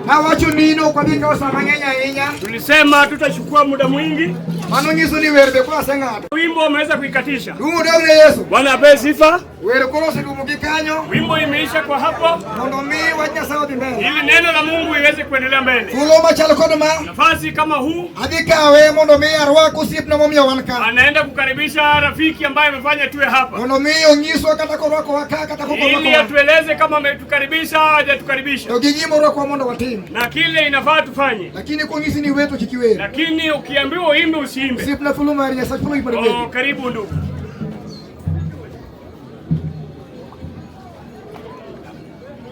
Hawacho nino kwa bika wasamangenya inya. Tulisema tutachukua muda mwingi. Manonyiso ni werbe kwa sengata. Wimbo umeweza kuikatisha. Dumu dawle Yesu. Bwana apewe sifa. Were kolosi dumu kikanyo. Wimbo imeisha kwa hapo. Mondo mi wanya sawa mbele. Ili neno la Mungu iweze kuendelea mbele. Fulo machalo kodoma. Nafasi kama huu. Adika we mondo mi arwa kusip na momia wanka. Anaenda kukaribisha rafiki ambaye amefanya tuwe hapa. Mondo mi onyiso katako wako wakaka katako wako. Ili atueleze kama ametukaribisha hajatukaribisha. Ogijimo roko wa mondo watimu. Na kile inafaa tufanye. Lakini kunyisi ni wetu kikiwe. Lakini ukiambiwa uimbe usiimbe. Sip na fulo maria sa fulo ipare wetu. Karibu ndugu.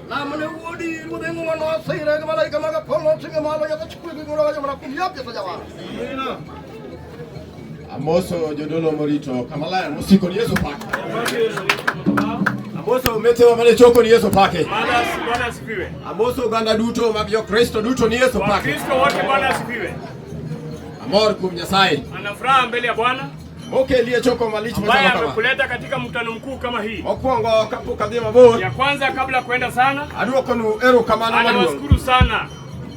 Namane wodi rudengo wana saira ke malaika maga polo tinga malo ya chukue ke ngora mara kumyapya sajawa. Amoso jodolo morito kamalaya musiko ni Yesu pake. Amoso umetewa mane choko ni Yesu pake. Bwana asifiwe. Amoso ganda duto mabio Kristo duto ni Yesu pake. Kristo wote Bwana asifiwe. Amor kum Nyasaye. Ana furaha mbele ya Bwana. Moke liye choko malichi mtano kama. Amekuleta katika mkutano mkuu kama hii. Okwongo kapo kadema bo. Ya kwanza kabla kwenda sana. Aduko nu ero kamano manu. Anawashukuru sana.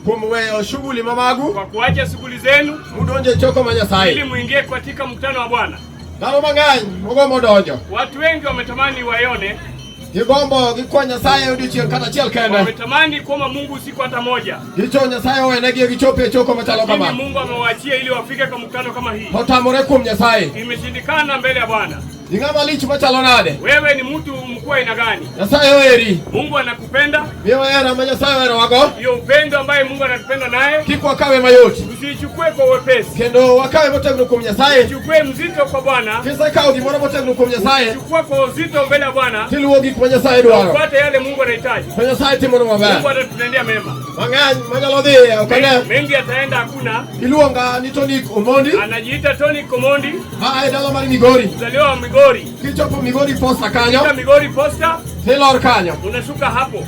Kumwe shughuli mamagu. Kwa kuacha shughuli zenu. Mudonje choko Nyasaye. Ili muingie katika mkutano wa Bwana. Dalo manganyi mugo modonjo. Watu wengi wametamani waione. Gigombo gikwa Nyasaye odichieng kata chiel kende. Wametamani kuomba Mungu siku hata moja. Gicho Nyasaye owenegi gichope choko machalo kama. Mungu amewaachia ili wafike kwa mkutano kama hii. Otamore kum Nyasaye. Imeshindikana mbele ya Bwana. Ingama lich machalo nade. Wewe ni mtu mkuu aina gani? Nyasaye oeri. Mungu anakupenda. Bio era ma Nyasaye oero wago. Hiyo upendo ambaye Mungu anatupenda naye. Kikwa kawe mayoti. Usichukue kwa wepesi. Kendo wakawe motegno kum Nyasaye. Chukue mzito kwa Bwana. Kisa kao gimoro motegno kum Nyasaye. Chukua kwa uzito mbele ya Bwana. Tiluogi kwa Nyasaye dwaro. Upate yale Mungu anahitaji. Kwa Nyasaye timo maber. Mungu atatutendea mema. Mang'any manyalo dhi okane. Mengi ataenda hakuna. Iluonga ni Tony Omondi. Anajiita Tony Omondi. Ai dala mar Migori. Mzaliwa Migori. Kichopo Migori posta kanyo. Kika Migori posta. Tilor kanyo. Unashuka hapo.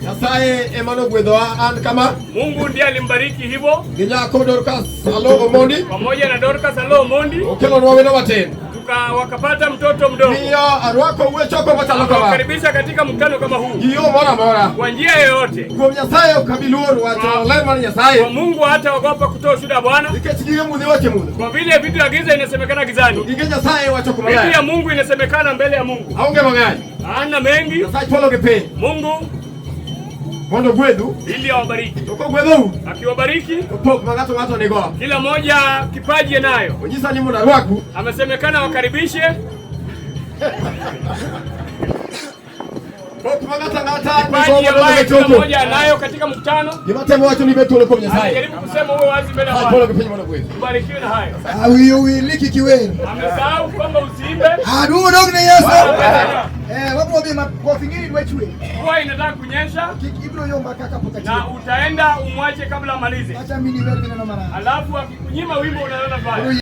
Nyasaye emano gwedhoa an kama. Mungu ndiye alimbariki hivyo. Ginyako Dorcas Alo Omondi. Pamoja na Dorcas Alo Omondi. Okelo nwaweno matin. Wakapata mtoto mdogo. Miyo arwako uwe choko machalo kama. Wakaribisha katika mkutano kama huu. Iyo mora mora. Kwa njia yoyote. Kwa Nyasaye ukabiluoru wacho lema ni Nyasaye. Kwa Mungu hata ogopa kutoa ushuhuda Bwana. Nikechigire mudhi wache mudhi. Kwa vile vitu ya giza inasemekana gizani. Gige Nyasaye wacho kumalaya. Vitu ya Mungu inasemekana mbele ya Mungu. Aunge mang'any. Hana mengi. Nyasaye polo gepe. Mungu mondo gwedhu ili awabariki. Toko gwedhu. Akiwabariki. Pok magato nigo. Kila moja kipaji nayo. Onyisa ni muda waku. Amesemekana wakaribishe. Pok ngata kipaji ambaye kila moja anayo katika mkutano. Gimatemo wacho ni betu kwa Nyasaye. Jaribu kusema wewe wazi mbele ya Bwana. Polo gepe mondo gwedhu. Barikiwe na hayo. Awiyo liki kiweni. Amesahau kwamba usiimbe. Adumu dog ni Yesu. Wapo bima kwa fingiri wechwe. Kwa inataka kunyesha. Kiblo yomba kaka pokati. Na utaenda umwache kabla amalize. Acha mimi niwe na mara. Alafu akikunyima wimbo unaona pale.